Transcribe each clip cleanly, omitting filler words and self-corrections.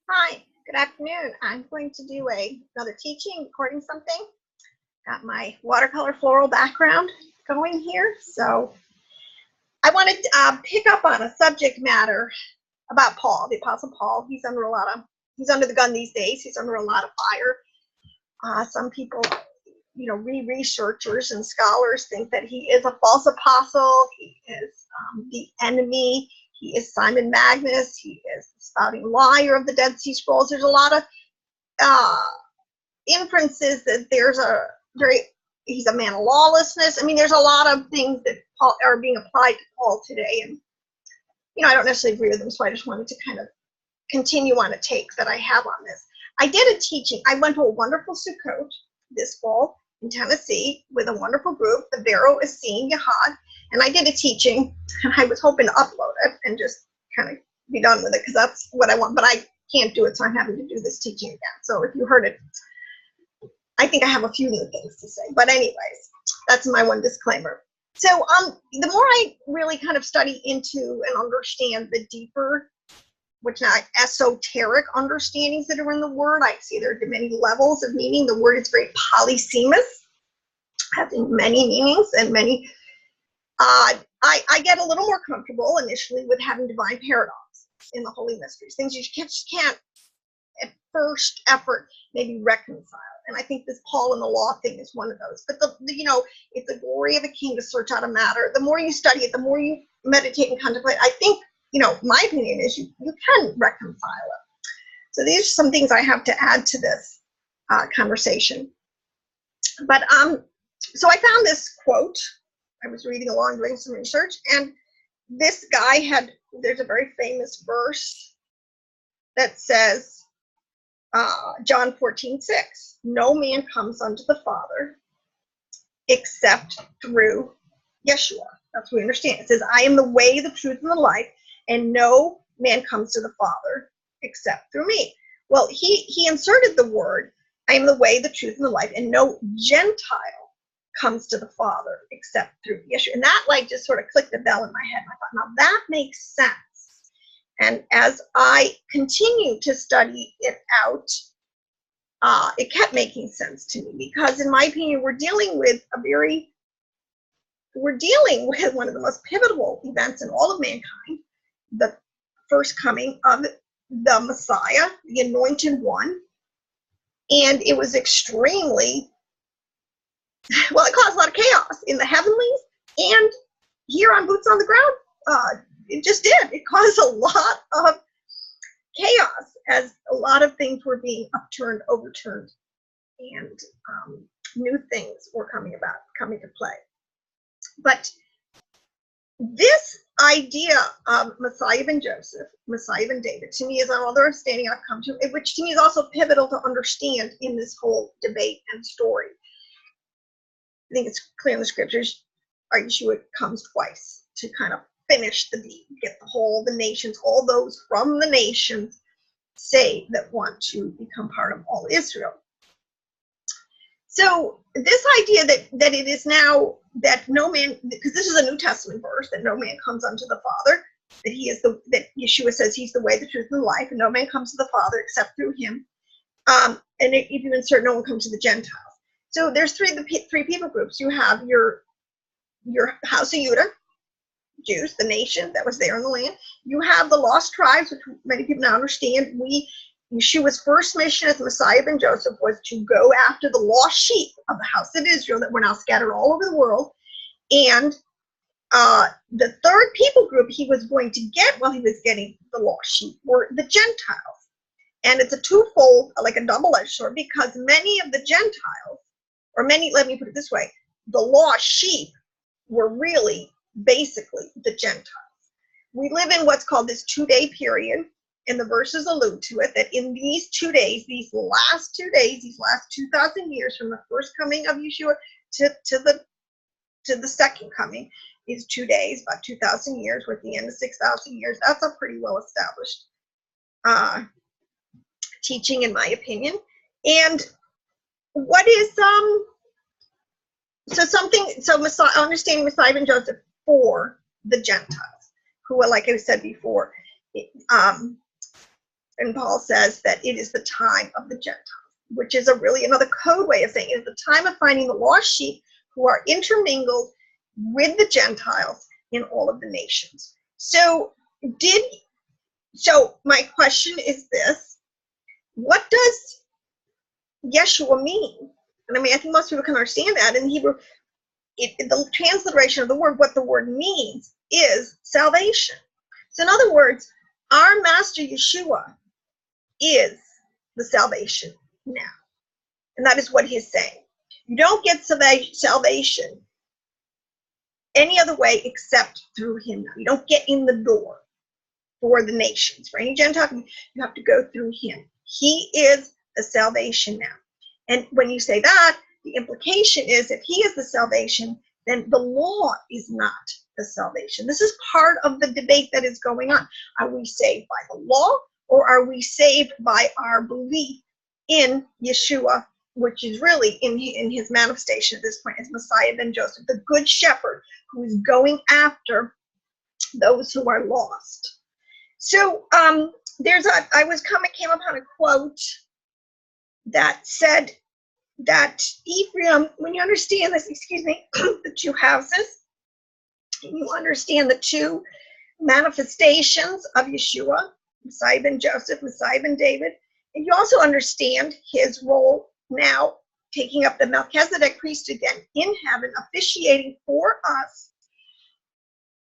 Hi, good afternoon. I'm going to do another teaching, recording something. Got my watercolor floral background going here. So I want to pick up on a subject matter about Paul, the Apostle Paul. He's under the gun these days. He's under a lot of fire. Some people, researchers and scholars think that he is a false apostle. He is the enemy. He is Simon Magus. He is the spouting liar of the Dead Sea Scrolls. There's a lot of inferences that he's a man of lawlessness. I mean, there's a lot of things that Paul are being applied to Paul today, and I don't necessarily agree with them. So I just wanted to kind of continue on a take that I have on this. I did a teaching. I went to a wonderful Sukkot this fall in Tennessee with a wonderful group, the Vero Essene Yahad, and I did a teaching, and I was hoping to upload it and just kind of be done with it because that's what I want, but I can't do it, so I'm having to do this teaching again. So if you heard it, I think I have a few new things to say, but anyways, that's my one disclaimer. So the more I really kind of study into and understand the deeper, which now esoteric understandings that are in the word, I see there are many levels of meaning. The word is very polysemous, having many meanings and many. I get a little more comfortable initially with having divine paradox in the Holy Mysteries, things you just can't at first effort maybe reconcile. And I think this Paul and the law thing is one of those. But it's the glory of a king to search out a matter. The more you study it, the more you meditate and contemplate. I think, my opinion is you can reconcile it. So these are some things I have to add to this conversation. But so I found this quote. I was reading along, doing some research, and this guy there's a very famous verse that says, John 14:6, no man comes unto the Father except through Yeshua. That's what we understand. It says, I am the way, the truth, and the life, and no man comes to the Father except through me. Well, he inserted the word, I am the way, the truth, and the life, and no Gentile comes to the Father except through Yeshua. And that just sort of clicked a bell in my head. And I thought, now that makes sense. And as I continue to study it out, it kept making sense to me because, in my opinion, we're dealing with one of the most pivotal events in all of mankind, the first coming of the Messiah, the Anointed One. And it was extremely, it caused a lot of chaos in the heavenlies and here on boots on the ground. It just did. It caused a lot of chaos as a lot of things were being upturned, overturned, and new things were coming to play. But this idea of Messiah ben Joseph, Messiah ben David, to me is another understanding I've come to, which to me is also pivotal to understand in this whole debate and story. I think it's clear in the scriptures, Yeshua comes twice to kind of finish the deed, get the nations, all those from the nations saved that want to become part of all Israel. So this idea that it is now that no man, because this is a New Testament verse, that no man comes unto the Father, that Yeshua says he's the way, the truth, and the life, and no man comes to the Father except through him. And if you insert, no one comes to the Gentiles. So there's three people groups. You have your house of Judah, Jews, the nation that was there in the land. You have the lost tribes, which many people now understand. Yeshua's first mission as Messiah ben Joseph was to go after the lost sheep of the house of Israel that were now scattered all over the world. And the third people group he was going to get while he was getting the lost sheep were the Gentiles. And it's a twofold, like a double-edged sword, because many of the Gentiles, let me put it this way, the lost sheep were really basically the Gentiles. We live in what's called this 2-day period, and the verses allude to it, that in these 2 days, these last 2,000 years from the first coming of Yeshua to the second coming, is 2 days, about 2,000 years, we're at the end of 6,000 years. That's a pretty well established teaching, in my opinion. And what is understanding Messiah ben Joseph for the Gentiles, who are, like I said before, And Paul says that it is the time of the Gentiles, which is really another code way of saying it is the time of finding the lost sheep who are intermingled with the Gentiles in all of the nations. So my question is this: what does Yeshua mean? And I mean, I think most people can understand that in Hebrew. The transliteration of the word, what the word means, is salvation. So in other words, our Master Yeshua is the salvation now. And that is what he is saying. You don't get salvation any other way except through him now. You don't get in the door for the nations. For any Gentile, you have to go through him. He is the salvation now. And when you say that, the implication is if he is the salvation, then the law is not the salvation. This is part of the debate that is going on. Are we saved by the law, or are we saved by our belief in Yeshua, which is really in his manifestation at this point as Messiah ben Joseph, the good shepherd who is going after those who are lost. So I came upon a quote that said that Ephraim, when you understand this, the two houses, and you understand the two manifestations of Yeshua, Messiah ben Joseph, Messiah ben David, and you also understand his role now taking up the Melchizedek priesthood again in heaven, officiating for us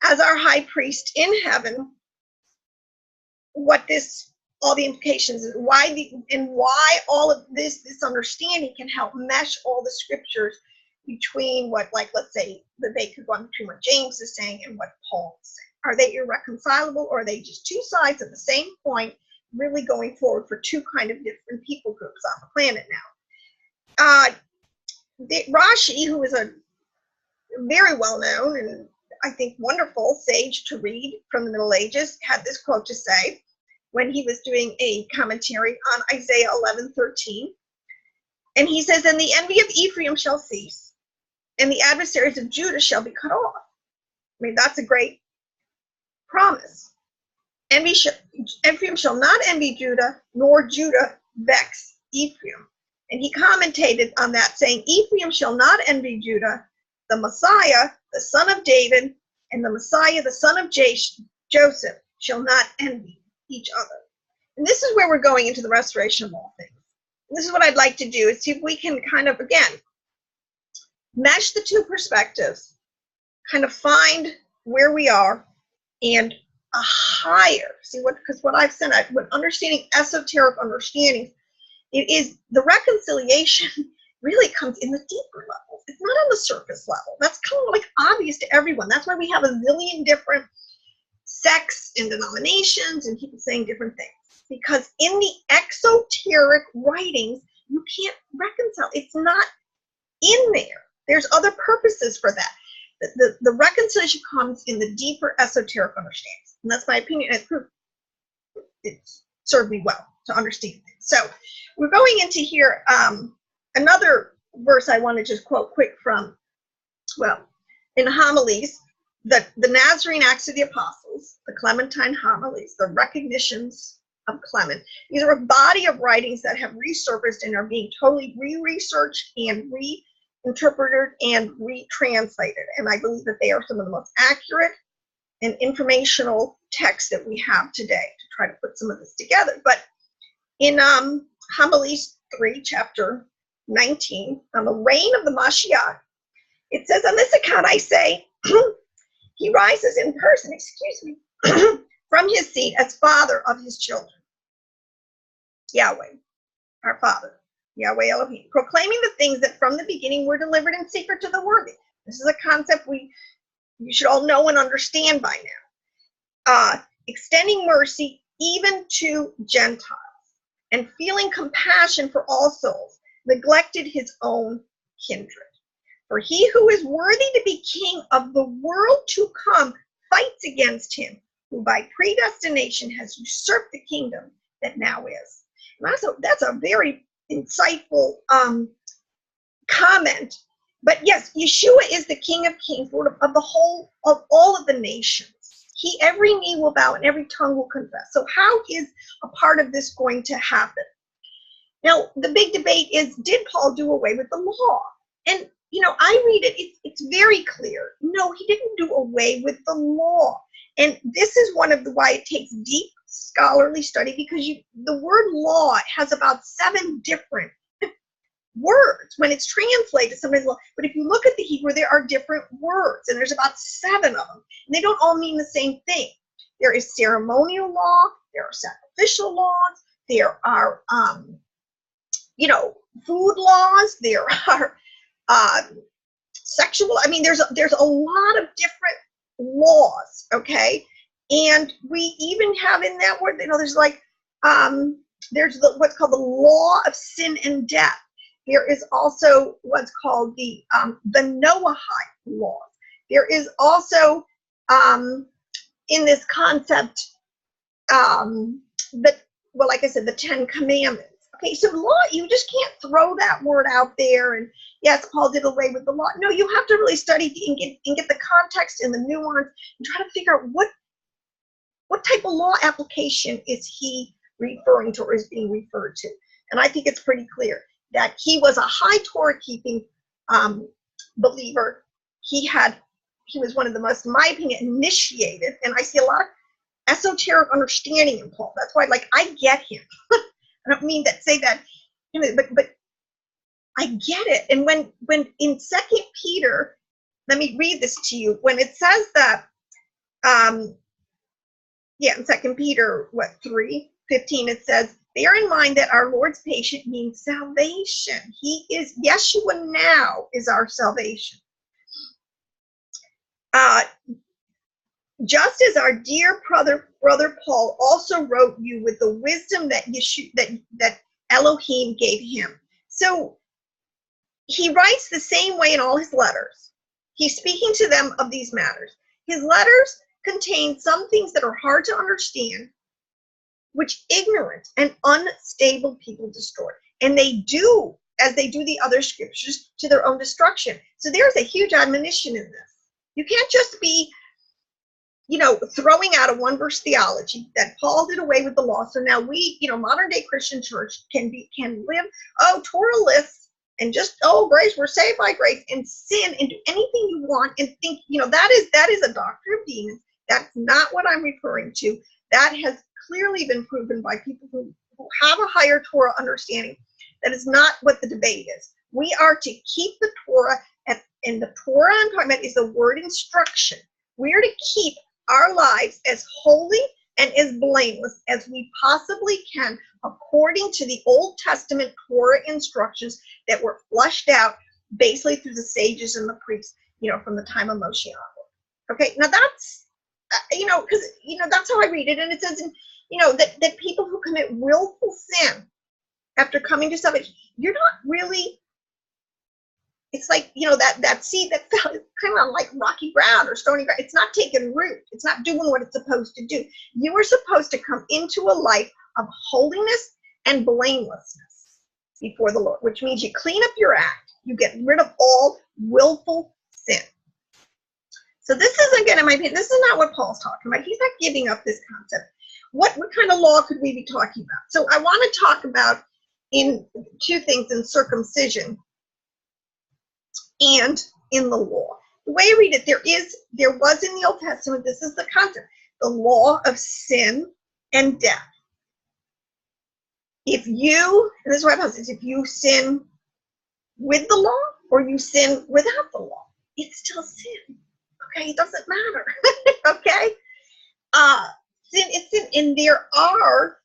as our high priest in heaven, all the implications, why all of this understanding can help mesh all the scriptures between what, like, let's say, the debate could go on between what James is saying and what Paul is saying. Are they irreconcilable, or are they just two sides of the same point, really going forward for two kind of different people groups on the planet now? Rashi, who is a very well-known and I think wonderful sage to read from the Middle Ages, had this quote to say when he was doing a commentary on Isaiah 11:13. And he says, "And the envy of Ephraim shall cease, and the adversaries of Judah shall be cut off." I mean, that's a great promise. Ephraim shall not envy Judah, nor Judah vex Ephraim. And he commentated on that, saying, "Ephraim shall not envy Judah, the Messiah, the son of David, and the Messiah, the son of Joseph, shall not envy each other." And this is where we're going into the restoration of all things. And this is what I'd like to do, is see if we can kind of, again, mesh the two perspectives, kind of find where we are, and a higher, because what I've said, when understanding esoteric understandings, it is the reconciliation really comes in the deeper levels. It's not on the surface level. That's kind of like obvious to everyone. That's why we have a zillion different sects and denominations and people saying different things. Because in the exoteric writings, you can't reconcile. It's not in there. There's other purposes for that. The reconciliation comes in the deeper esoteric understandings. And that's my opinion. It's served me well to understand things. So we're going into here, another verse I want to just quote quick from, in homilies, the Nazarene Acts of the Apostles, the Clementine homilies, the recognitions of Clement. These are a body of writings that have resurfaced and are being totally re-researched and reinterpreted and retranslated. And I believe that they are some of the most accurate and informational texts that we have today to try to put some of this together. But in Homilies 3, chapter 19, on the reign of the Mashiach, it says, "On this account I say, he rises in person, from his seat as father of his children. Yahweh, our Father, Yahweh Elohim, proclaiming the things that from the beginning were delivered in secret to the worthy." This is a concept you should all know and understand by now. Extending mercy even to Gentiles, and feeling compassion for all souls, neglected his own kindred. For he who is worthy to be king of the world to come fights against him, who by predestination has usurped the kingdom that now is. And that's a very insightful comment. But yes, Yeshua is the King of Kings, Lord of all of the nations. every knee will bow and every tongue will confess. So how is a part of this going to happen? Now, the big debate is, did Paul do away with the law? And, I read it, it's very clear. No, he didn't do away with the law. And this is one of why it takes deep scholarly study, because the word law has about 7 different words when it's translated sometimes. But if you look at the Hebrew, there are different words, and there's about 7 of them, and they don't all mean the same thing. There is ceremonial law, there are sacrificial laws, there are food laws, there are sexual, there's a lot of different laws, okay? And we even have in that word, there's there's what's called the law of sin and death. There is also what's called the Noahide laws. There is also in this concept like I said, the 10 Commandments. Okay, so law, you just can't throw that word out there and yes, Paul did away with the law. No, you have to really study and get the context and the nuance and try to figure out what type of law application is he referring to or is being referred to. And I think it's pretty clear that he was a high Torah keeping believer. He was one of the most, in my opinion, initiated, and I see a lot of esoteric understanding in Paul. That's why, I get him. I don't mean that, say that, but I get it. And when in 2 Peter, let me read this to you. When it says that, in 2 Peter, 3:15, it says, bear in mind that our Lord's patient means salvation. He is, Yeshua now is our salvation. Just as our dear brother Paul also wrote you with the wisdom that that Elohim gave him. So he writes the same way in all his letters. He's speaking to them of these matters. His letters contain some things that are hard to understand, which ignorant and unstable people distort. And they do, as they do the other scriptures, to their own destruction. So there's a huge admonition in this. You can't just be throwing out a one verse theology that Paul did away with the law. So now we, modern day Christian church can live, Torah-less and just, grace, we're saved by grace, and sin and do anything you want and think, that is a doctrine of demons. That's not what I'm referring to. That has clearly been proven by people who have a higher Torah understanding. That is not what the debate is. We are to keep the Torah, and the Torah I'm talking about is the word instruction. We are to keep our lives as holy and as blameless as we possibly can, according to the Old Testament Torah instructions that were fleshed out basically through the sages and the priests, from the time of Moshe onward. Okay, now that's, because, that's how I read it. And it says, that people who commit willful sin after coming to salvation, you're not really, it's like, that seed that fell kind of on like rocky ground or stony ground. It's not taking root. It's not doing what it's supposed to do. You are supposed to come into a life of holiness and blamelessness before the Lord, which means you clean up your act. You get rid of all willful sin. So this is, again, in my opinion, this is not what Paul's talking about. He's not giving up this concept. What kind of law could we be talking about? So I want to talk about in 2 things, in circumcision and in the law. The way I read it, there was in the Old Testament, this is the concept, the law of sin and death. And this is what happens, is if you sin with the law or you sin without the law, it's still sin. Okay, it doesn't matter. Okay? Sin is sin, and there are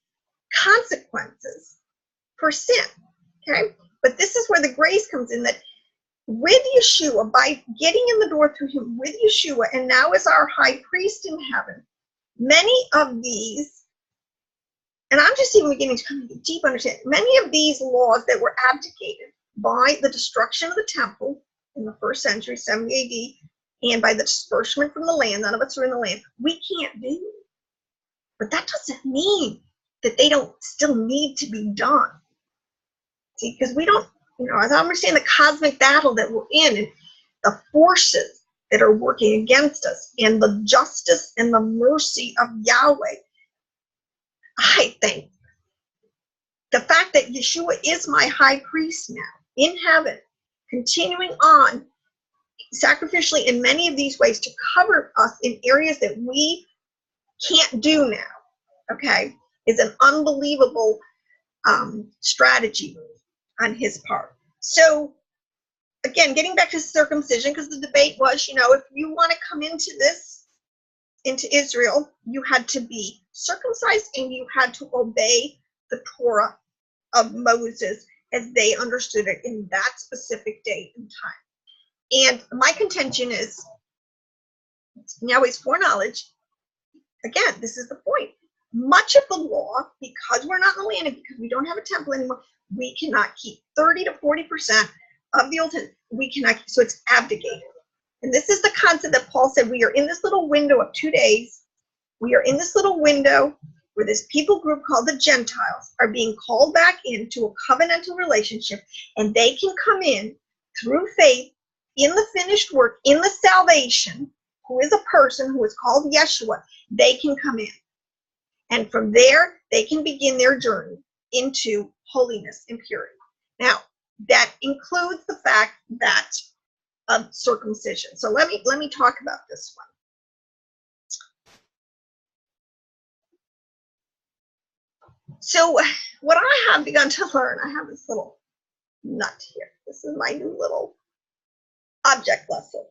consequences for sin. Okay? But this is where the grace comes in, that with Yeshua, by getting in the door through him with Yeshua, and now as our high priest in heaven, many of these, and I'm just even beginning to come into deep understanding, many of these laws that were abdicated by the destruction of the temple in the 1st century, 70 AD, and by the disbursement from the land, none of us are in the land, we can't do. But that doesn't mean that they don't still need to be done. See, because we don't, as I understand the cosmic battle that we're in, and the forces that are working against us, and the justice and the mercy of Yahweh. I think the fact that Yeshua is my high priest now in heaven, continuing on sacrificially in many of these ways to cover us in areas that we can't do now, okay, is an unbelievable strategy on his part. So again, getting back to circumcision, because the debate was, if you want to come into Israel, you had to be circumcised and you had to obey the Torah of Moses as they understood it in that specific day and time. And my contention is, Yahweh's foreknowledge, again, this is the point. Much of the law, because we're not in the land and because we don't have a temple anymore, we cannot keep 30 to 40% of the Old Testament. We cannot, so it's abdicated. And this is the concept that Paul said, we are in this little window of 2 days. We are in this little window where this people group called the Gentiles are being called back into a covenantal relationship, and they can come in through faith in the finished work, in the salvation, who is a person who is called Yeshua. They can come in. And from there, they can begin their journey into holiness and purity. Now, that includes the fact that of circumcision. So let me talk about this one. So what I have begun to learn, I have this little nut here. This is my new little object lesson.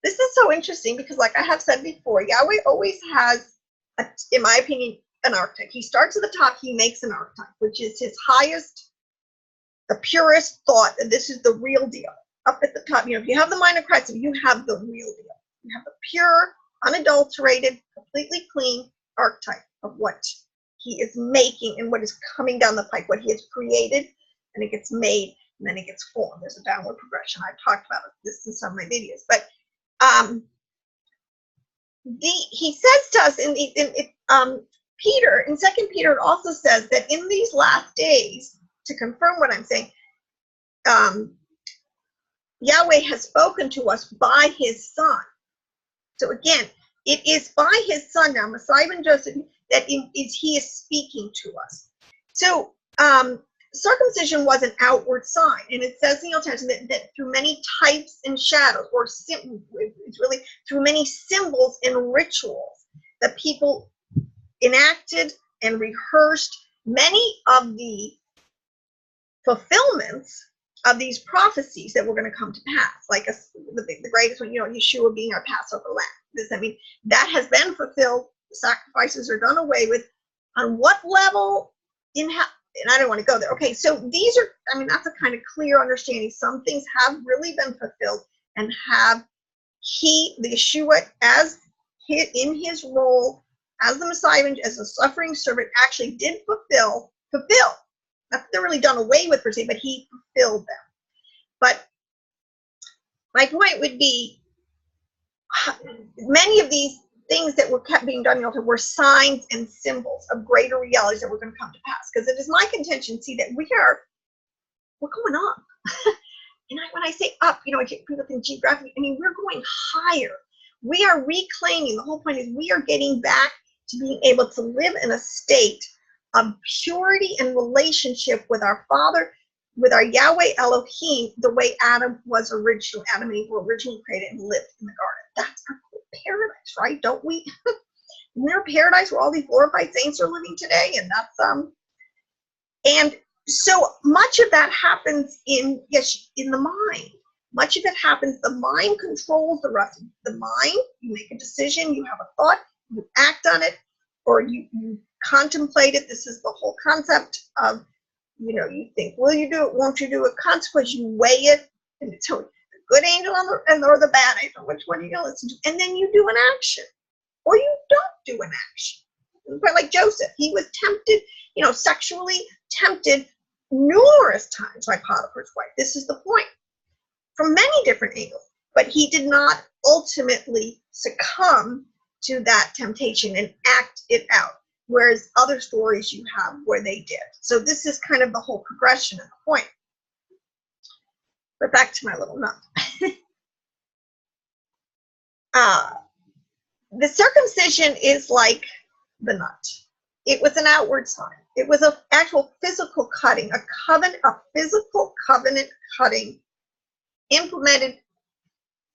This is so interesting because, like I have said before, Yahweh always has, in my opinion, an archetype. He starts at the top, he makes an archetype, which is his highest, the purest thought, and this is the real deal. Up at the top, if you have the mind of Christ, you have the real deal. You have the pure, unadulterated, completely clean archetype of what he is making and what is coming down the pipe, what he has created, and it gets made, and then it gets formed. There's a downward progression. I've talked about this in some of my videos, but he says to us in Peter, in 2 Peter, it also says that in these last days, to confirm what I'm saying, Yahweh has spoken to us by his son. So again, it is by his son now, Messiah ben Joseph, that he is speaking to us. So circumcision was an outward sign, and it says in the Old Testament that through many types and shadows, or it's really through many symbols and rituals, that people enacted and rehearsed many of the fulfillments of these prophecies that were going to come to pass, like the greatest one, Yeshua being our Passover lamb. That has been fulfilled. The sacrifices are done away with. On what level? And I don't want to go there. Okay, so these are, that's a kind of clear understanding. Some things have really been fulfilled, and the Yeshua, in his role as the Messiah, as a suffering servant, actually did fulfill. Not that they're really done away with per se, but he fulfilled them. But my point would be, many of these things that were kept being done in the altar were signs and symbols of greater realities that were going to come to pass. Because it is my contention, see, that we're going up. And when I say up, people think geographically, we're going higher. We are reclaiming, the whole point is we are getting back to being able to live in a state of purity and relationship with our Father, with our Yahweh Elohim, the way Adam and Eve were originally created and lived in the garden. That's our paradise, right? Don't we? Isn't there a paradise where all these glorified saints are living today? And that's and so much of that happens in the mind. Much of it happens, the mind controls the rest. The mind, you make a decision, you have a thought, you act on it, or you contemplate it. This is the whole concept of, you think, will you do it, won't you do it? Consequence, you weigh it, and it's the good angel or the bad angel, which one are you going to listen to? And then you do an action, or you don't do an action. But like Joseph, he was tempted, sexually tempted numerous times by Potiphar's wife. This is the point. From many different angles, but he did not ultimately succumb to that temptation and act it out, whereas other stories you have where they did. So this is kind of the whole progression of the point. But back to my little nut. Uh, the circumcision is like the nut. It was an outward sign. It was an actual physical cutting, a physical covenant cutting implemented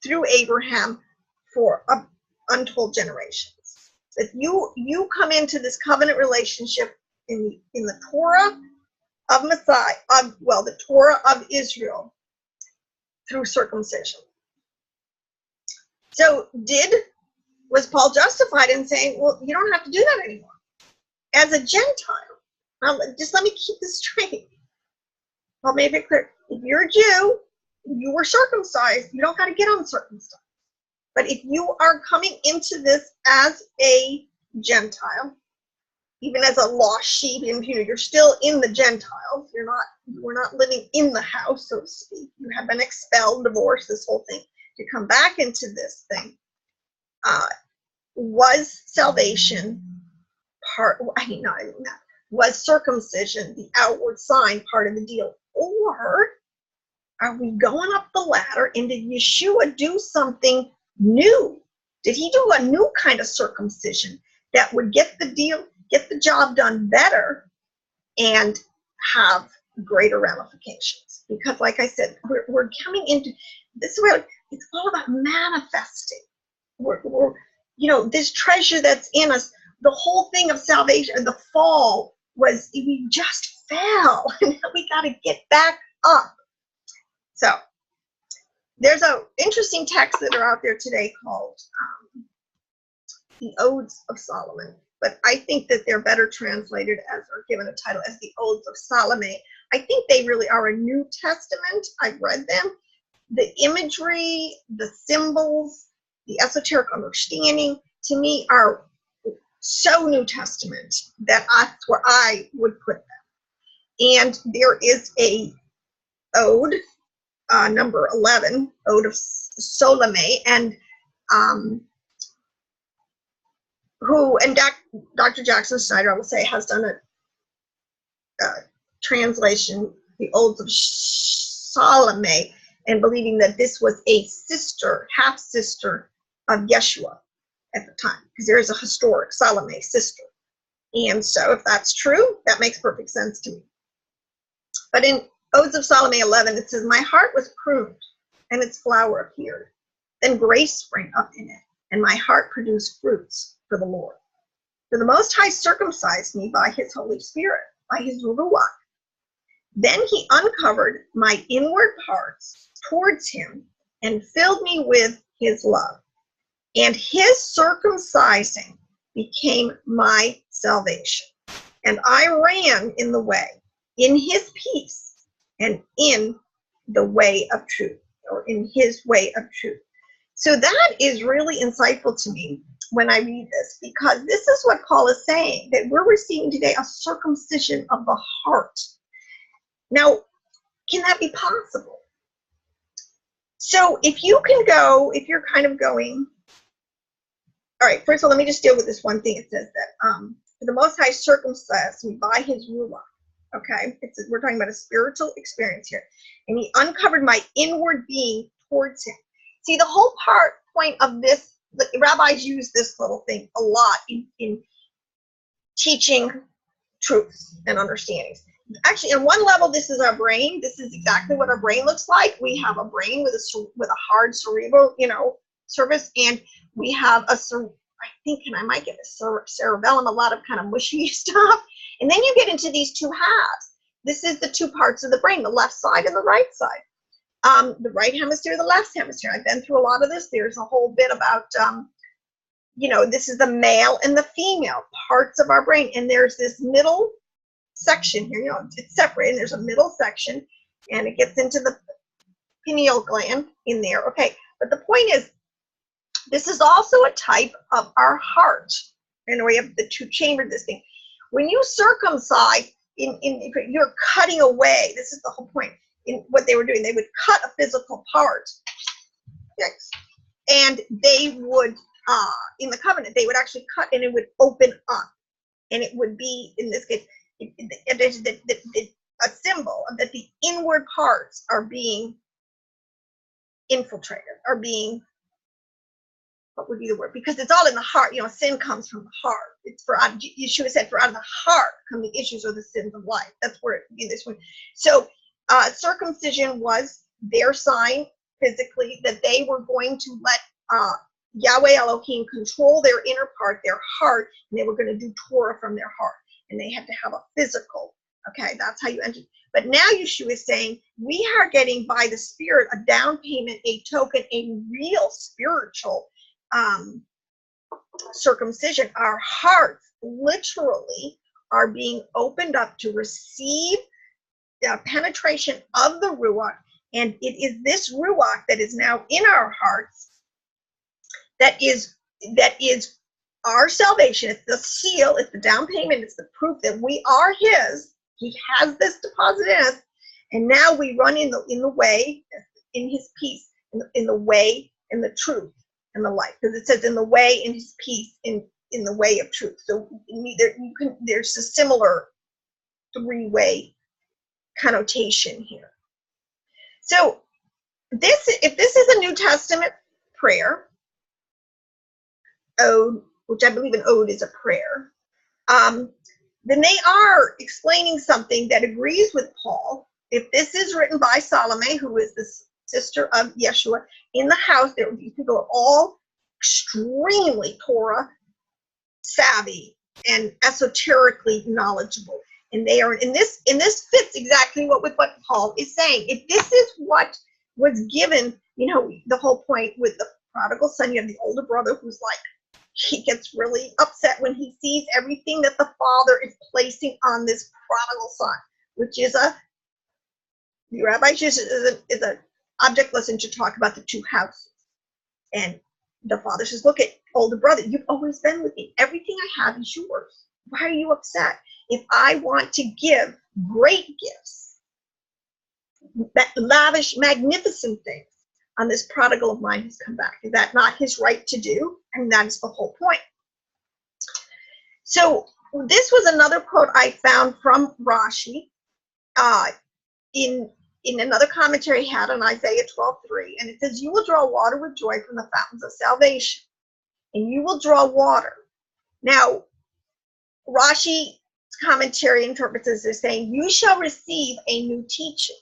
through Abraham for untold generations. If you come into this covenant relationship in the Torah of Messiah, the Torah of Israel through circumcision. So was Paul justified in saying, well, you don't have to do that anymore? As a Gentile, just let me keep this straight. I'll make it clear. If you're a Jew, you were circumcised, you don't got to get uncircumcised. But if you are coming into this as a Gentile, even as a lost sheep, and you're still in the Gentiles, we're not living in the house, so to speak. You have been expelled, divorced, this whole thing. To come back into this thing, was salvation was circumcision the outward sign part of the deal? Or are we going up the ladder, and did Yeshua do something new? Did he do a new kind of circumcision that would get the job done better and have greater ramifications? Because like I said, we're coming into this where it's all about manifesting. We're this treasure that's in us. The whole thing of salvation, the fall, was we just fell, and we got to get back up. So there's an interesting text that are out there today called the Odes of Solomon, but I think that they're better translated or given a title as the Odes of Salome. I think they really are a New Testament. I've read them. The imagery, the symbols, the esoteric understanding, to me, are so New Testament that that's where I would put them. And there is a ode, number 11, Ode of Salome, and Dr. Jackson Snyder, I will say, has done a translation, the Odes of Salome, and believing that this was a half-sister of Yeshua at the time, because there is a historic Salome sister. And so if that's true, that makes perfect sense to me. But in Odes of Salome 11, it says, my heart was pruned, and its flower appeared. Then grace sprang up in it, and my heart produced fruits for the Lord. For the Most High circumcised me by his Holy Spirit, by his Ruach. Then he uncovered my inward parts towards him and filled me with his love. And his circumcising became my salvation. And I ran in the way, in his peace, and in the way of truth, or in his way of truth. So that is really insightful to me when I read this, because this is what Paul is saying, that we're receiving today a circumcision of the heart. Now, can that be possible? So if you're kind of going, all right, first of all, let me just deal with this one thing. It says that the Most High circumcised me by his Ruach. Okay, we're talking about a spiritual experience here. And he uncovered my inward being towards him. See, the whole point of this, the rabbis use this little thing a lot in teaching truths and understandings. Actually, on one level, this is our brain. This is exactly what our brain looks like. We have a brain with a hard cerebral, surface, and we have I might get a cerebellum, a lot of kind of mushy stuff. And then you get into these two halves. This is the two parts of the brain, the left side and the right side. The right hemisphere, the left hemisphere. I've been through a lot of this. There's a whole bit about, this is the male and the female parts of our brain. And there's this middle section here, it's separate, and there's a middle section, and it gets into the pineal gland in there. Okay, but the point is, this is also a type of our heart. And we have the two chambers, this thing. When you circumcise, you're cutting away. This is the whole point. In what they were doing, they would cut a physical part, and they would, in the covenant, they would actually cut, and it would open up, and it would be, in this case, a symbol that the inward parts are being infiltrated, are being what would be the word? Because it's all in the heart. You know, sin comes from the heart. It's for Yeshua said, for out of the heart come the issues or the sins of life. That's where it would be this one. So circumcision was their sign physically that they were going to let Yahweh Elohim control their inner part, their heart, and they were going to do Torah from their heart. And they had to have a physical. Okay, that's how you enter. But now Yeshua is saying we are getting by the Spirit a down payment, a token, a real spiritual circumcision. Our hearts literally are being opened up to receive the penetration of the Ruach, and it is this Ruach that is now in our hearts that is our salvation. It's the seal, it's the down payment, it's the proof that we are His. He has this deposit in us, and now we run in the way, in His peace, in the way, in the truth, and the life. Because it says in the way, in His peace, in the way of truth. So there's a similar three-way connotation here. So if this is a New Testament prayer, ode, which I believe an ode is a prayer, then they are explaining something that agrees with Paul. If this is written by Salome, who is the sister of Yeshua, in the house, there would be people who are all extremely Torah savvy and esoterically knowledgeable. And they are in this fits exactly with what Paul is saying. If this is what was given, you know, the whole point with the prodigal son, you have the older brother who's like, he gets really upset when he sees everything that the father is placing on this prodigal son, which is the rabbis use it is an object lesson to talk about the two houses. And the father says, look at older brother, you've always been with me. Everything I have is yours. Why are you upset? If I want to give great gifts, lavish, magnificent things on this prodigal of mine who's come back, is that not his right to do? And that is the whole point. So this was another quote I found from Rashi in another commentary he had on Isaiah 12:3, and it says, you will draw water with joy from the fountains of salvation, and you will draw water. Now, Rashi's commentary interprets this as saying, you shall receive a new teaching.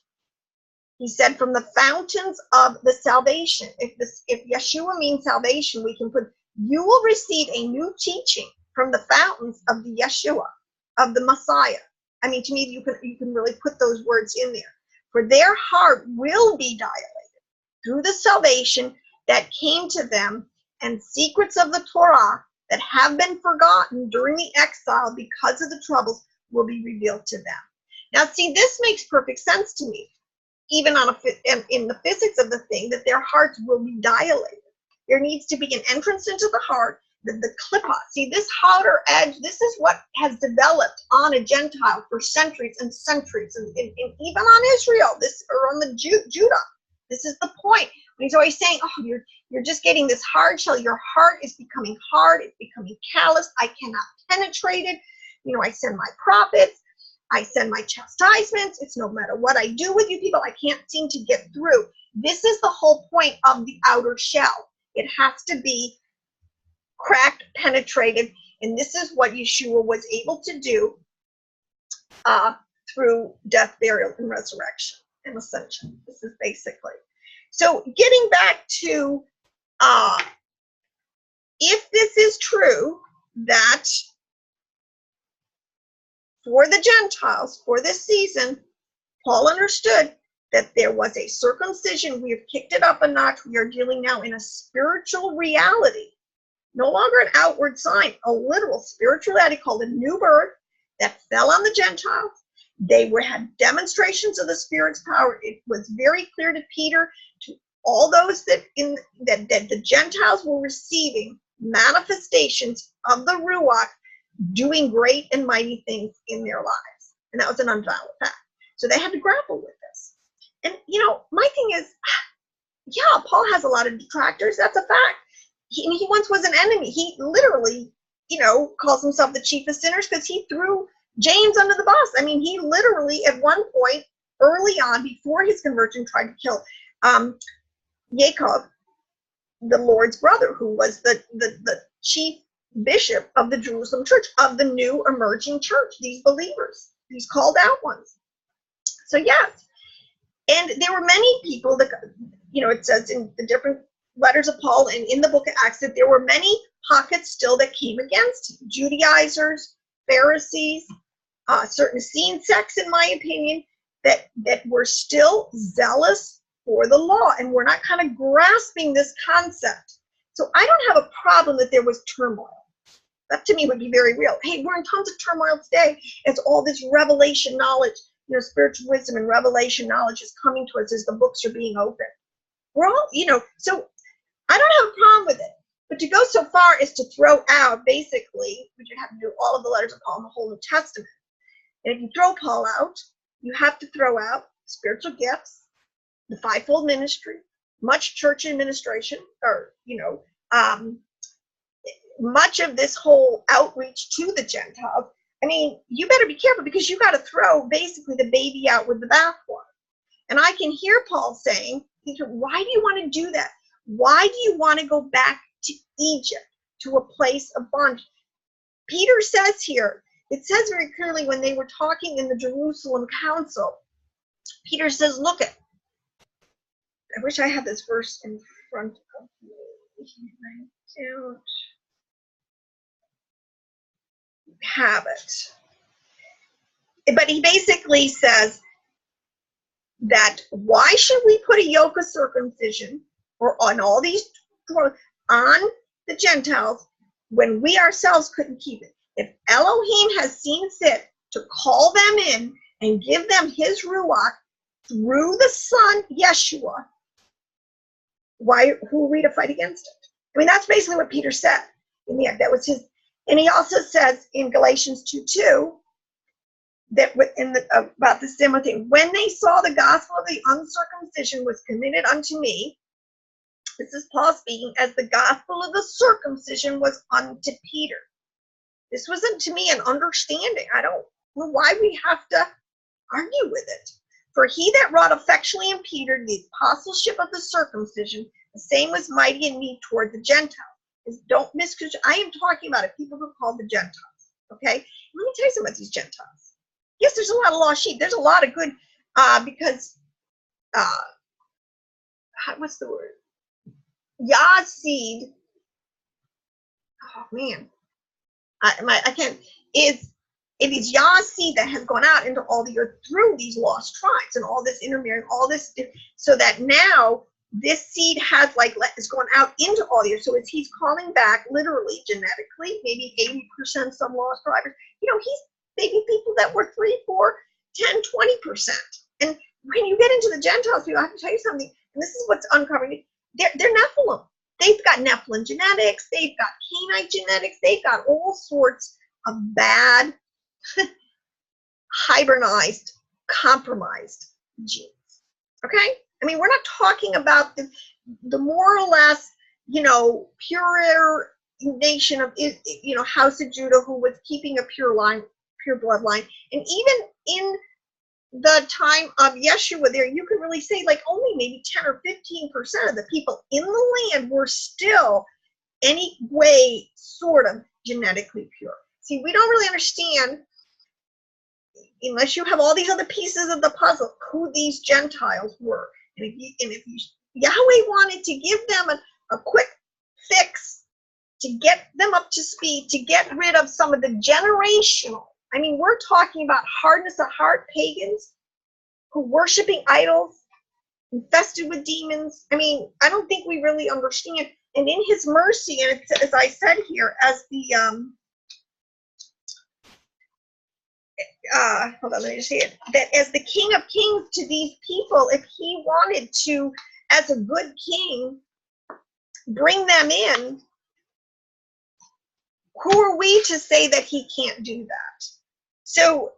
He said, from the fountains of the salvation. If Yeshua means salvation, we can put, you will receive a new teaching from the fountains of the Yeshua, of the Messiah. I mean, to me, you can really put those words in there. For their heart will be dilated through the salvation that came to them, and secrets of the Torah that have been forgotten during the exile because of the troubles will be revealed to them. Now, see, this makes perfect sense to me, even in the physics of the thing, that their hearts will be dilated. There needs to be an entrance into the heart, the klippah. See, this outer edge, this is what has developed on a Gentile for centuries and centuries, and even on Israel, or on the Judah. This is the point. When he's always saying, oh, you're just getting this hard shell. Your heart is becoming hard. It's becoming callous. I cannot penetrate it. You know, I send my prophets. I send my chastisements. It's no matter what I do with you people, I can't seem to get through. This is the whole point of the outer shell. It has to be cracked, penetrated, and this is what Yeshua was able to do through death, burial, and resurrection and ascension. This is basically. So getting back to, if this is true, that for the Gentiles, for this season, Paul understood that there was a circumcision. We have kicked it up a notch. We are dealing now in a spiritual reality, no longer an outward sign, a literal spiritual reality called a new birth that fell on the Gentiles. They had demonstrations of the Spirit's power. It was very clear to Peter, to all those that the Gentiles were receiving manifestations of the Ruach, doing great and mighty things in their lives. And that was an undeniable fact. So they had to grapple with this. And, you know, my thing is, yeah, Paul has a lot of detractors. That's a fact. He once was an enemy. He literally, you know, calls himself the chief of sinners because he threw James under the bus. I mean, he literally, at one point, early on, before his conversion, tried to kill Jacob, the Lord's brother, who was the chief bishop of the Jerusalem church, of the new emerging church, these believers, these called out ones. So yes, and there were many people that, it says in the different letters of Paul and in the book of Acts that there were many pockets still that came against him. Judaizers, Pharisees, certain Essene sects, in my opinion, that were still zealous for the law and were not kind of grasping this concept. So I don't have a problem that there was turmoil. That to me would be very real. Hey, we're in tons of turmoil today as all this revelation knowledge, spiritual wisdom and revelation knowledge is coming to us as the books are being opened. We're all, so I don't have a problem with it. But to go so far as to throw out, basically, which you have to do all of the letters of Paul in the whole New Testament. And if you throw Paul out, you have to throw out spiritual gifts, the fivefold ministry, much church administration, or, much of this whole outreach to the Gentiles. I mean, you better be careful because you got to throw basically the baby out with the bathwater. And I can hear Paul saying, why do you want to do that? Why do you want to go back to Egypt, to a place of bondage? Peter says here, it says very clearly when they were talking in the Jerusalem council, Peter says, look at, I wish I had this verse in front of me. I don't have it. But he basically says that why should we put a yoke of circumcision or on all these, on the Gentiles when we ourselves couldn't keep it? If Elohim has seen fit to call them in and give them his Ruach through the Son, Yeshua, who are we to fight against it? I mean, that's basically what Peter said. In the end, that was his. And he also says in Galatians 2:2 that about the similar thing. When they saw the gospel of the uncircumcision was committed unto me, this is Paul speaking, as the gospel of the circumcision was unto Peter. This wasn't to me an understanding. I don't know why we have to argue with it. For he that wrought effectually in Peter the apostleship of the circumcision, the same was mighty in me toward the Gentiles. Don't misconstrue. I am talking about it. People who are called the Gentiles. Okay? Let me tell you something about these Gentiles. Yes, there's a lot of lost sheep. There's a lot of good, because, what's the word? Yah's seed. Oh man, I can't. It is Yah's seed that has gone out into all the earth through these lost tribes and all this intermarrying, all this, so that now this seed has is going out into all the earth. So as he's calling back literally genetically, maybe 80% some lost tribes. He's maybe people that were 3, 4, 10, 20%. And when you get into the Gentiles, people, I have to tell you something, and this is what's uncovering. They're Nephilim. They've got Nephilim genetics. They've got Canaanite genetics. They've got all sorts of bad, hibernized, compromised genes. Okay? I mean, we're not talking about the more or less, pure nation of, House of Judah who was keeping a pure bloodline. And even in the time of Yeshua there, you could really say only maybe 10 or 15% of the people in the land were still any way sort of genetically pure. See, we don't really understand, unless you have all these other pieces of the puzzle, who these Gentiles were. And if Yahweh wanted to give them a quick fix to get them up to speed, to get rid of some of the generational, I mean, we're talking about hardness of heart pagans who worshiping idols, infested with demons. I mean, I don't think we really understand. And in his mercy, and it's, as I said here, as the, hold on, let me just say it, that as the King of Kings to these people, if he wanted to, as a good king, bring them in, who are we to say that he can't do that? So,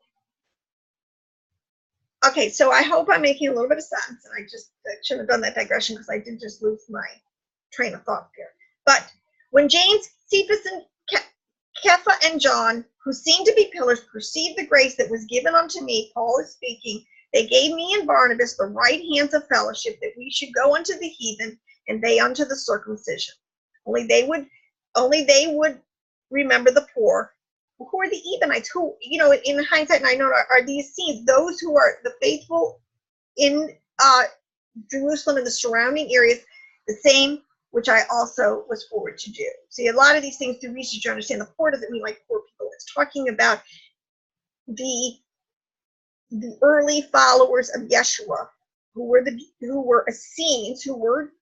okay, so I hope I'm making a little bit of sense, and I shouldn't have done that digression because I did just lose my train of thought here. But when James, Cephas, and Kepha and John, who seemed to be pillars, perceived the grace that was given unto me, Paul is speaking, they gave me and Barnabas the right hands of fellowship, that we should go unto the heathen and they unto the circumcision. Only they would remember the poor. Who are the Ebionites? Who, in hindsight, and I know are the Essenes, those who are the faithful in Jerusalem and the surrounding areas, the same which I also was forward to do. See, a lot of these things through research, you understand the poor doesn't mean like poor people. It's talking about the early followers of Yeshua, who were Essenes, who were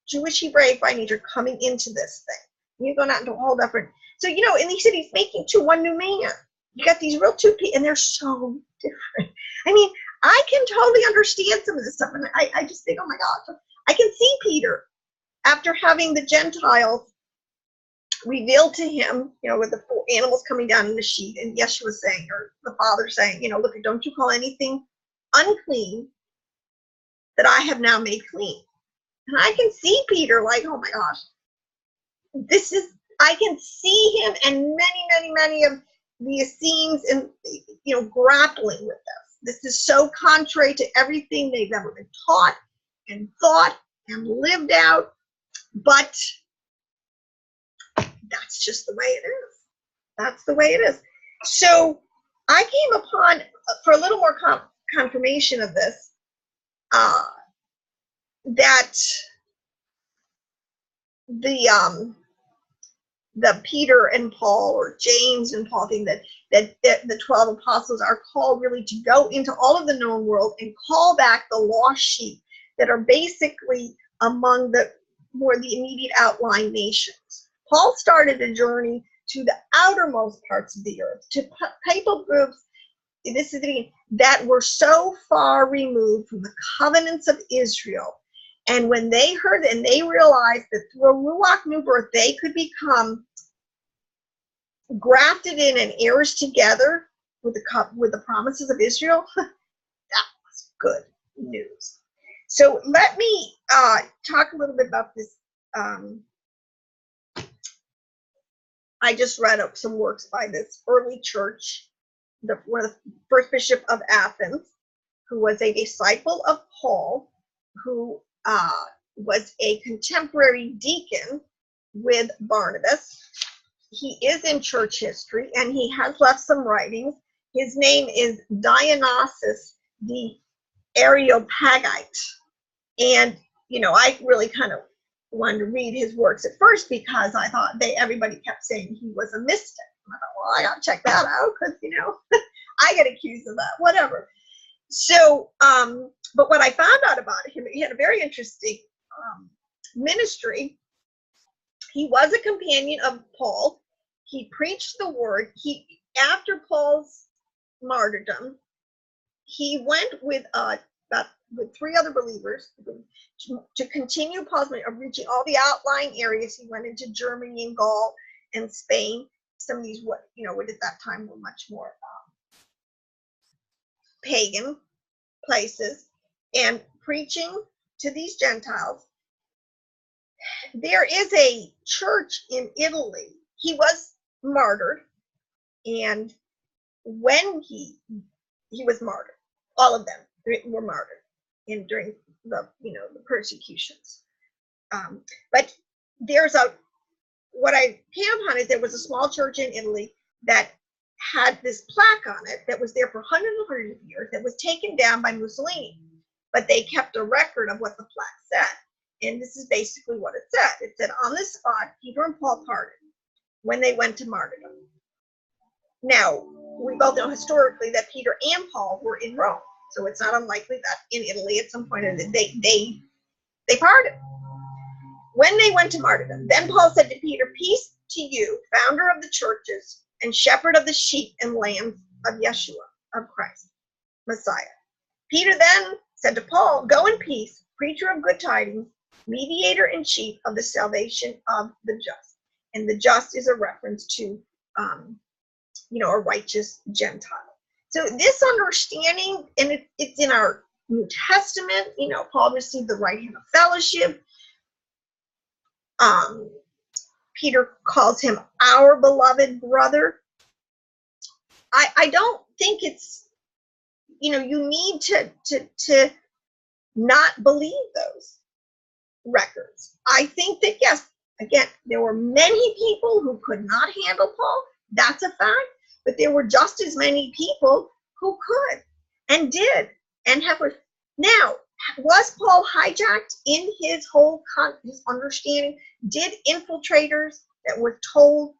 Jewish Hebraic by nature, coming into this thing. You're going out into a whole different. So, and he said he's making one new man. You got these real two people, and they're so different. I mean, I can totally understand some of this stuff, and I just think, oh my gosh, I can see Peter after having the Gentiles revealed to him, with the four animals coming down in the sheet, and Yeshua saying, or the Father saying, look, don't you call anything unclean that I have now made clean. And I can see Peter like, oh my gosh, I can see him and many of the Essenes and, grappling with this. This is so contrary to everything they've ever been taught and thought and lived out, but that's just the way it is. That's the way it is. So I came upon, for a little more confirmation of this, that the Peter and Paul, or James and Paul thing, that the 12 apostles are called really to go into all of the known world and call back the lost sheep that are basically among the immediate outlying nations. Paul started a journey to the outermost parts of the earth, to people groups, this is the beginning, that were so far removed from the covenants of Israel. And when they heard and they realized that through a Ruach new birth, they could become grafted in and heirs together with the promises of Israel, that was good news. So let me talk a little bit about this. I just read up some works by this early church, one of the first bishop of Athens, who was a disciple of Paul, who was a contemporary deacon with Barnabas. He is in church history, and he has left some writings. His name is Dionysius the Areopagite. And, I really kind of wanted to read his works at first because I thought everybody kept saying he was a mystic. And I thought, well, I got to check that out because, I get accused of that, whatever. So, but what I found out about him, he had a very interesting ministry. He was a companion of Paul. He preached the word. After Paul's martyrdom, he went with three other believers to continue Paul's mission of reaching all the outlying areas. He went into Germany and Gaul and Spain. Some of these, what at that time were much more pagan places, and preaching to these Gentiles. There is a church in Italy. He was martyred, and when he was martyred, all of them were martyred during the the persecutions. But there's what I came upon is there was a small church in Italy that had this plaque on it that was there for hundreds of years, that was taken down by Mussolini, but they kept a record of what the plaque said. And this is basically what it said. It said, on this spot, Peter and Paul parted when they went to martyrdom. Now, we both know historically that Peter and Paul were in Rome, so it's not unlikely that in Italy at some point they parted. When they went to martyrdom, then Paul said to Peter, peace to you, founder of the churches and shepherd of the sheep and lambs of Yeshua, of Christ, Messiah. Peter then said to Paul, go in peace, preacher of good tidings, mediator in chief of the salvation of the just. And the just is a reference to, a righteous Gentile. So this understanding, and it's in our New Testament, Paul received the right hand of fellowship. Peter calls him our beloved brother. I don't think it's, you need to not believe those. records. I think that, yes, again, there were many people who could not handle Paul. That's a fact. But there were just as many people who could and did and have. Now, was Paul hijacked in his whole his understanding? Did infiltrators that were told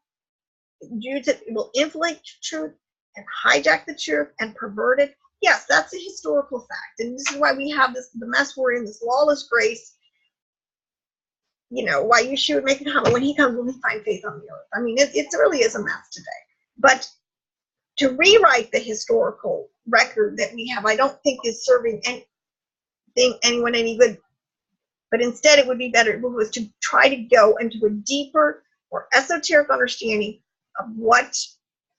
Jews that will inflate truth and hijack the truth and pervert it? Yes, that's a historical fact. And this is why we have this, the mess we're in, this lawless grace. You know, why Yeshua would make it comment, when he comes, will he find faith on the earth? I mean, it really is a mess today. But to rewrite the historical record that we have, I don't think is serving anyone any good. But instead, it would be better was to try to go into a deeper or esoteric understanding of what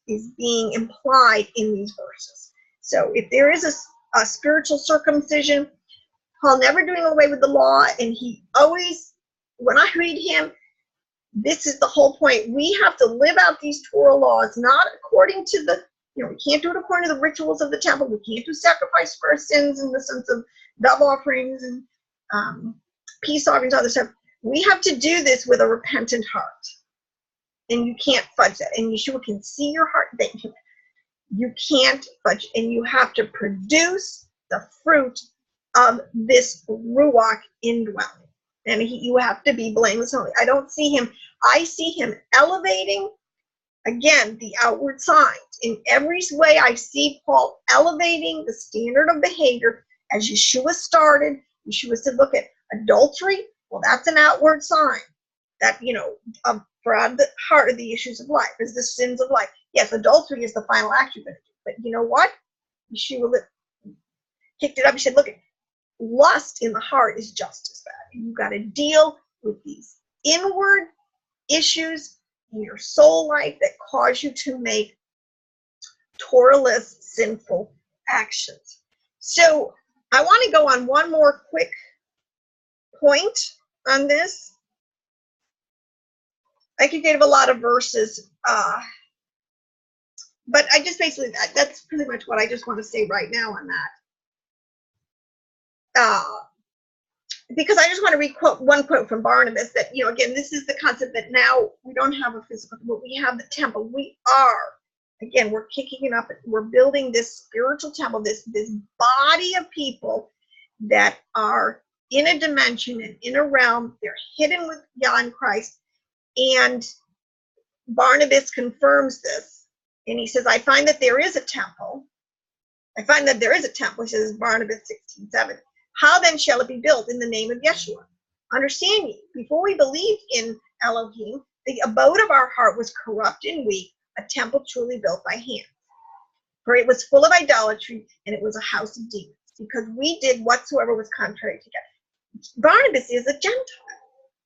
is being implied in these verses. So if there is a spiritual circumcision, Paul never doing away with the law, and he always, when I read him, this is the whole point. We have to live out these Torah laws, not according to the, we can't do it according to the rituals of the temple. We can't do sacrifice for our sins in the sense of dove offerings and peace offerings, other stuff. We have to do this with a repentant heart. And you can't fudge that. And Yeshua can see your heart. You can't fudge. And you have to produce the fruit of this Ruach indwelling. And you have to be blameless. I don't see him. I see him elevating, again, the outward signs. In every way, I see Paul elevating the standard of behavior as Yeshua started. Yeshua said, look at adultery. Well, that's an outward sign that, for out of the heart of the issues of life is the sins of life. Yes, adultery is the final act you're going to do. But you know what? Yeshua kicked it up. He said, look, lust in the heart is just as bad. You've got to deal with these inward issues in your soul life that cause you to make Torah-less, sinful actions. So I want to go on one more quick point on this. I could give a lot of verses, but I just basically, that's pretty much what I just want to say right now on that. Because I just want to read one quote from Barnabas that, again, this is the concept that now we don't have a physical, but we have the temple. We are, again, we're kicking it up. We're building this spiritual temple, this body of people that are in a dimension and in a realm. They're hidden with Yah in Christ. And Barnabas confirms this. And he says, I find that there is a temple. I find that there is a temple, he says, Barnabas 16:7. How then shall it be built in the name of Yeshua? Understand ye, before we believed in Elohim, the abode of our heart was corrupt and weak, a temple truly built by hands. For it was full of idolatry, and it was a house of demons, because we did whatsoever was contrary to God. Barnabas is a Gentile.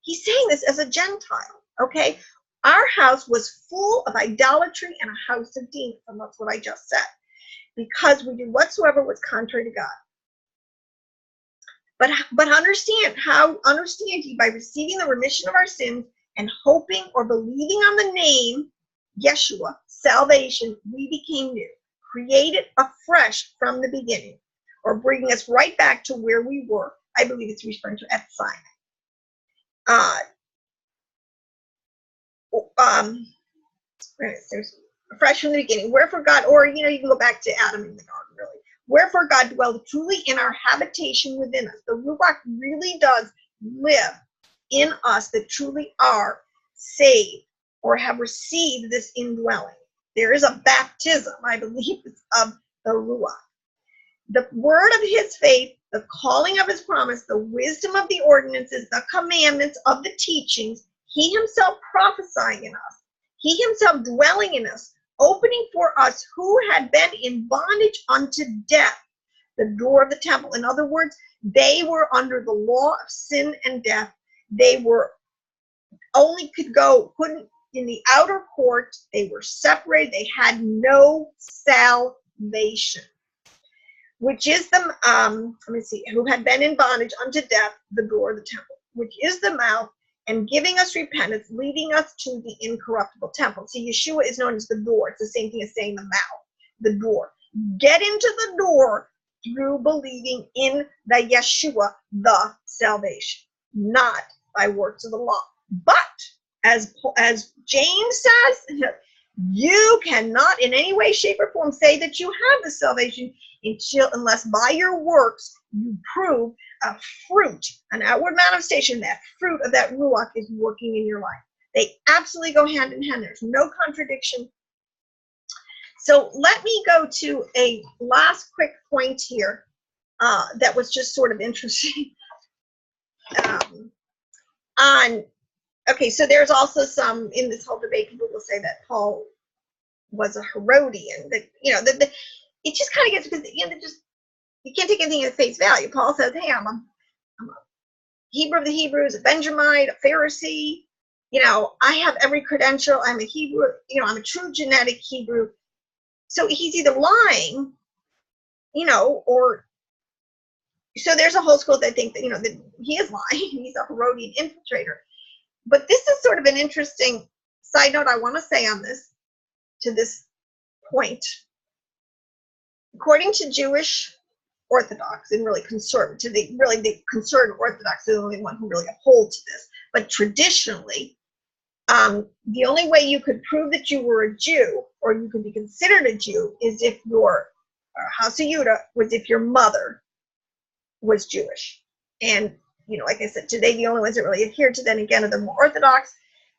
He's saying this as a Gentile, okay? Our house was full of idolatry and a house of demons, and that's what I just said, because we did whatsoever was contrary to God. But understand ye, by receiving the remission of our sins and hoping or believing on the name Yeshua, salvation, we became new, created afresh from the beginning, or bringing us right back to where we were. I believe it's referring to at Sinai. Fresh from the beginning. Wherefore God, or you can go back to Adam in the garden, really. Wherefore God dwelled truly in our habitation within us. The Ruach really does live in us that truly are saved or have received this indwelling. There is a baptism, I believe, of the Ruach. The word of his faith, the calling of his promise, the wisdom of the ordinances, the commandments of the teachings, he himself prophesying in us, he himself dwelling in us, opening for us who had been in bondage unto death, the door of the temple. In other words, they were under the law of sin and death. They were couldn't in the outer court. They were separated. They had no salvation, which is the, who had been in bondage unto death, the door of the temple, which is the mouth, and giving us repentance, leading us to the incorruptible temple. See, Yeshua is known as the door. It's the same thing as saying the mouth, the door. Get into the door through believing in the Yeshua, the salvation. not by works of the law. But as James says, you cannot in any way, shape, or form say that you have the salvation unless by your works you prove a fruit, an outward manifestation, that fruit of that ruach is working in your life. They absolutely go hand in hand. There's no contradiction. So let me go to a last quick point here that was just sort of interesting. Okay, so there's also some in this whole debate, people will say that Paul was a Herodian. That it just kind of gets, because you can't take anything at face value. Paul says, "Hey, I'm a Hebrew of the Hebrews, a Benjamite, a Pharisee. I have every credential. I'm a Hebrew. I'm a true genetic Hebrew." So he's either lying, or so there's a whole school that think that that he is lying. He's a Herodian infiltrator. But this is sort of an interesting side note I want to say on this, to this point. According to Jewish Orthodox and really conservative, the conservative Orthodox are the only one who really uphold to this. But traditionally, the only way you could prove that you were a Jew, or you could be considered a Jew, is if your house of Judah was if your mother was Jewish. And like I said, today the only ones that really adhere to that, again, are the more Orthodox.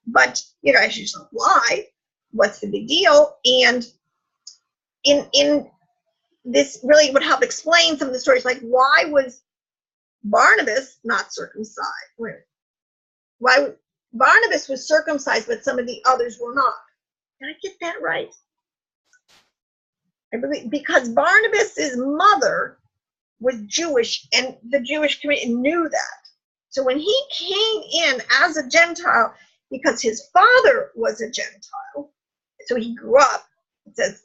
But you guys just don't lie. What's the big deal? And in this really would help explain some of the stories, like why was Barnabas not circumcised? Why Barnabas was circumcised, but some of the others were not? Did I get that right? I believe because Barnabas's mother was Jewish, and the Jewish community knew that. So when he came in as a Gentile, because his father was a Gentile, so he grew up, it says,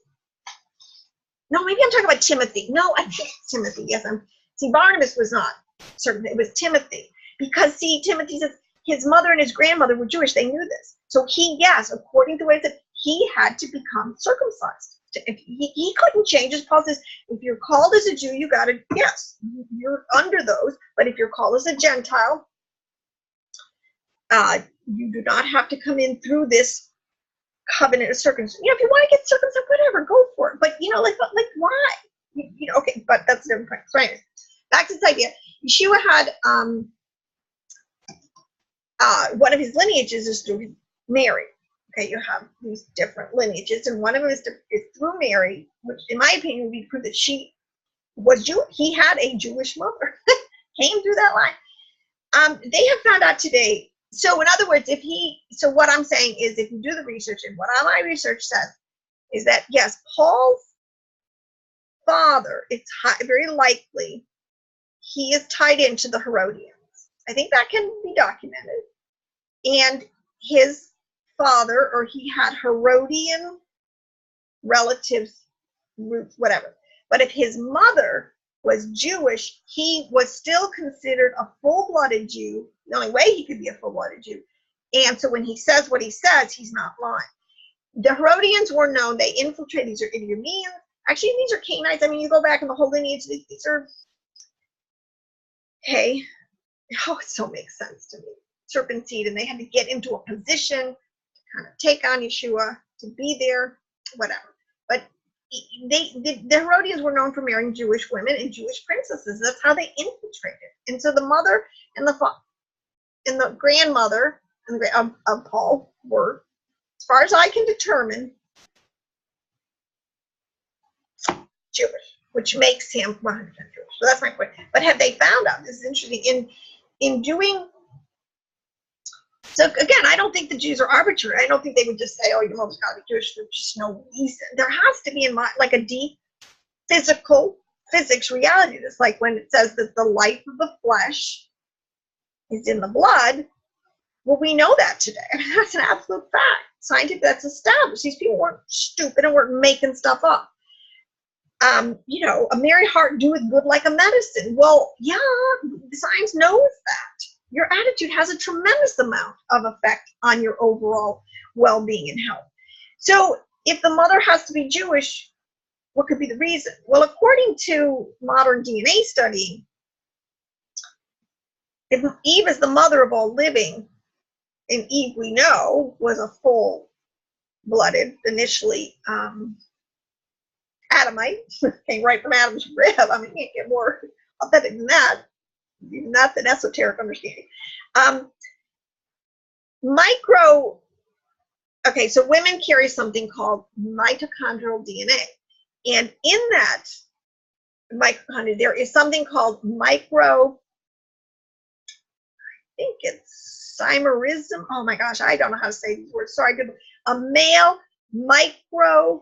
no, maybe I'm talking about Timothy. No, I think it's Timothy. Yes, Barnabas was not certain. It was Timothy. Because, Timothy says his mother and his grandmother were Jewish. They knew this. So according to what it said, he had to become circumcised. He couldn't change. As Paul says, if you're called as a Jew, you got to, yes, you're under those. But if you're called as a Gentile, you do not have to come in through this covenant of circumcision. If you want to get circumcised, whatever, go for it. But like why? Okay, but that's a different point. So anyways, back to this idea. Yeshua had one of his lineages is through Mary. Okay, you have these different lineages, and one of them is through Mary, which in my opinion would be proof that she was Jewish. He had a Jewish mother, came through that line. They have found out today. So in other words, so what I'm saying is, if you do the research, and what my research says is that, yes, Paul's father, it's very likely he is tied into the Herodians. I think that can be documented. And his father, or he had Herodian relatives, roots, whatever. But if his mother was Jewish, he was still considered a full-blooded Jew. The only way he could be a full-blooded Jew. And so when he says what he says, he's not lying. The Herodians were known. They infiltrated. These are Idumaeans. Actually, these are Canaanites. I mean, you go back in the whole lineage, these are, okay, it so makes sense to me. Circumcision, and they had to get into a position to kind of take on Yeshua, to be there, whatever. But the Herodians were known for marrying Jewish women and Jewish princesses. That's how they infiltrated. And so the mother and the grandmother of Paul were, as far as I can determine, Jewish, which makes him 100% Jewish. So that's my point. But have they found out? This is interesting. In doing, so again, I don't think the Jews are arbitrary. I don't think they would just say, "Oh, your mom's got to be Jewish." There's just no reason. There has to be like a deep physics reality. It's like when it says that the life of the flesh is in the blood. Well, we know that today. I mean, that's an absolute fact. Scientific, that's established. These people weren't stupid and weren't making stuff up. A merry heart doeth good like a medicine. Well, yeah, science knows that. Your attitude has a tremendous amount of effect on your overall well-being and health. So if the mother has to be Jewish, what could be the reason? Well, according to modern DNA study, If Eve is the mother of all living, and Eve, we know, was a full-blooded, initially, Adamite, came right from Adam's rib. I mean, you can't get more authentic than that. Even that's an esoteric understanding. Okay, so women carry something called mitochondrial DNA. And in that mitochondria, there is something called I think it's chimerism. Oh my gosh, I don't know how to say these words. Sorry, a male microimerism,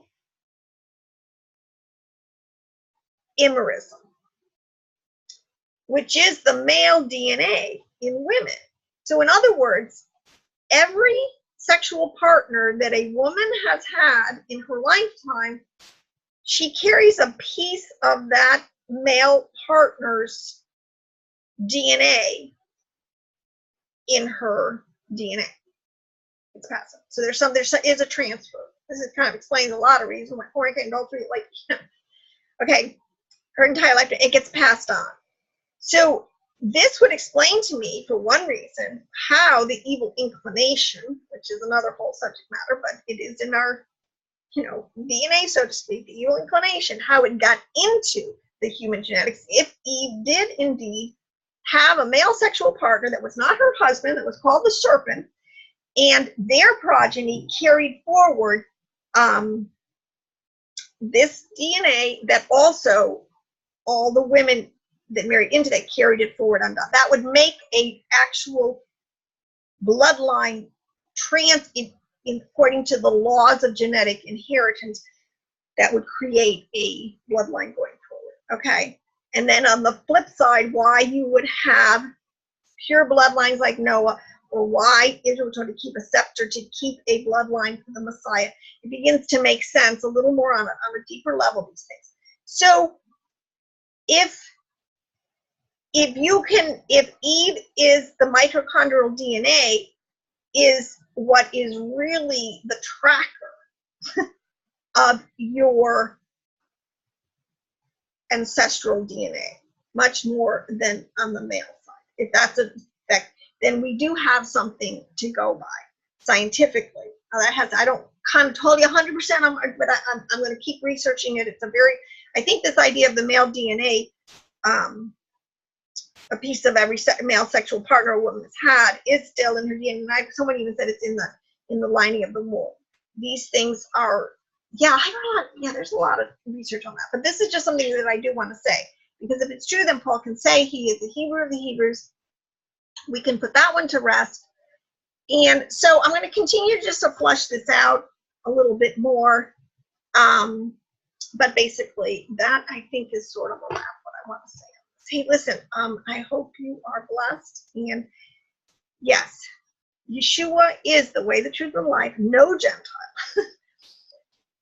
which is the male DNA in women. So in other words, every sexual partner that a woman has had in her lifetime, she carries a piece of that male partner's DNA in her DNA. It's passive. So there is a transfer. This is kind of explains a lot of reasons why fornicating, adultery, like, okay, her entire life, it gets passed on. So this would explain to me, for one reason, how the evil inclination, which is another whole subject matter, but it is in our, DNA, so to speak, the evil inclination, how it got into the human genetics. If Eve did indeed have a male sexual partner that was not her husband, that was called the serpent, and their progeny carried forward this DNA, that also all the women that married into that carried it forward undone. That would make a actual bloodline according to the laws of genetic inheritance, that would create a bloodline going forward. Okay. And then on the flip side, why you would have pure bloodlines like Noah, or why Israel was going to keep a scepter to keep a bloodline for the Messiah, it begins to make sense a little more on a deeper level these days. So if Eve is the mitochondrial DNA, is what is really the tracker of your ancestral DNA, much more than on the male side. If that's a fact, then we do have something to go by scientifically. I don't kind of totally 100%, but I'm going to keep researching it. I think this idea of the male DNA, a piece of every male sexual partner a woman has had, is still in her DNA. And someone even said it's in the lining of the womb. These things are, there's a lot of research on that. But this is just something that I do want to say, because if it's true, then Paul can say he is the Hebrew of the Hebrews. We can put that one to rest. And so I'm going to continue just to flush this out a little bit more. But basically, that I think is sort of what I want to say. Hey, listen, I hope you are blessed. And yes, Yeshua is the way, the truth, and life. No Gentile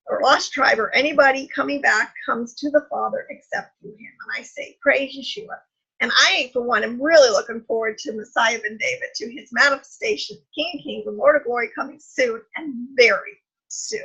or lost tribe or anybody coming back comes to the Father except through him. And I say, praise Yeshua. And I, for one, am really looking forward to Messiah ben David, to his manifestation, King of Kings, and Lord of Glory, coming soon, and very soon.